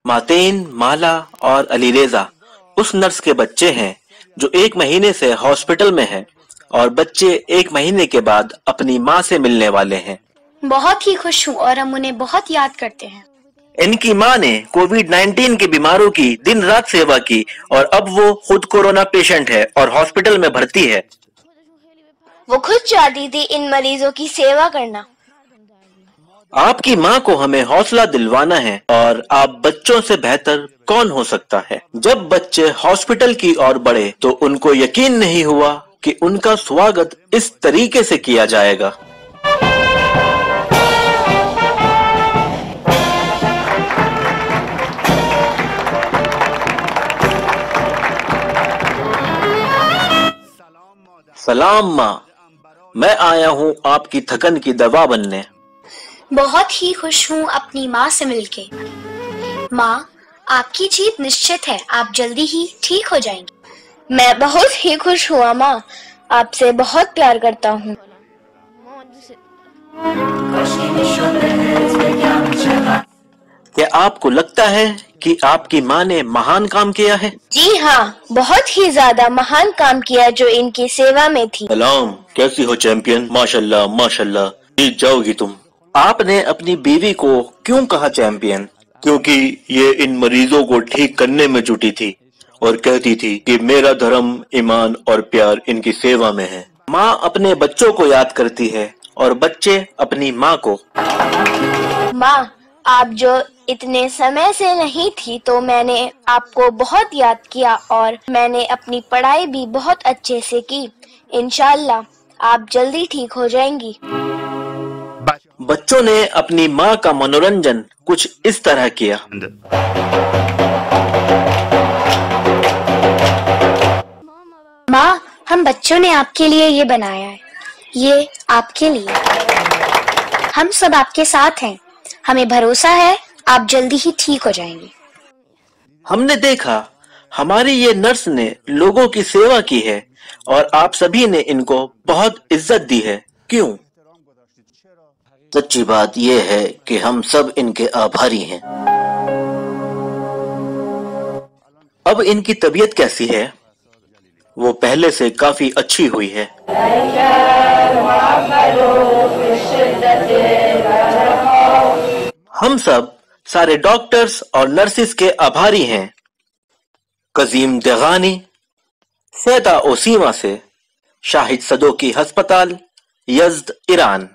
मातेन, माला और अलीरेजा उस नर्स के बच्चे हैं जो 1 महीने से हॉस्पिटल में है और बच्चे 1 महीने के बाद अपनी माँ से मिलने वाले हैं। बहुत ही खुश हूँ और हम उन्हें बहुत याद करते हैं। इनकी माँ ने कोविड-19 के बीमारों की दिन रात सेवा की और अब वो खुद कोरोना पेशेंट है और हॉस्पिटल में भर्ती है। वो खुद चाहती थी इन मरीजों की सेवा करना। आपकी माँ को हमें हौसला दिलवाना है और आप बच्चों से बेहतर कौन हो सकता है। जब बच्चे हॉस्पिटल की ओर बढ़े तो उनको यकीन नहीं हुआ कि उनका स्वागत इस तरीके से किया जाएगा। सलाम माँ, मैं आया हूँ आपकी थकन की दवा बनने। बहुत ही खुश हूँ अपनी माँ से मिलके। माँ, आपकी जीत निश्चित है, आप जल्दी ही ठीक हो जाएंगी। मैं बहुत ही खुश हुआ माँ, आपसे बहुत प्यार करता हूँ। क्या आपको लगता है कि आपकी माँ ने महान काम किया है? जी हाँ, बहुत ही ज्यादा महान काम किया जो इनकी सेवा में थी। सलाम, कैसी हो चैंपियन? माशाल्लाह माशाल्लाह, जीत जाओगी तुम। आपने अपनी बीवी को क्यों कहा चैंपियन? क्योंकि ये इन मरीजों को ठीक करने में जुटी थी और कहती थी कि मेरा धर्म, ईमान और प्यार इनकी सेवा में है। माँ अपने बच्चों को याद करती है और बच्चे अपनी माँ को। माँ, आप जो इतने समय से नहीं थी तो मैंने आपको बहुत याद किया और मैंने अपनी पढ़ाई भी बहुत अच्छे से की। इंशाल्लाह आप जल्दी ठीक हो जाएंगी। बच्चों ने अपनी माँ का मनोरंजन कुछ इस तरह किया। माँ, हम बच्चों ने आपके लिए ये बनाया है, ये आपके लिए। हम सब आपके साथ हैं, हमें भरोसा है आप जल्दी ही ठीक हो जाएंगे। हमने देखा हमारी ये नर्स ने लोगों की सेवा की है और आप सभी ने इनको बहुत इज्जत दी है। क्यों? सच्ची बात यह है कि हम सब इनके आभारी हैं। अब इनकी तबीयत कैसी है? वो पहले से काफी अच्छी हुई है। हम सब सारे डॉक्टर्स और नर्सिस के आभारी हैं। कजीम देगानी, सैदा ओसीमा से, शाहिद सदोकी अस्पताल, यज़्द, ईरान।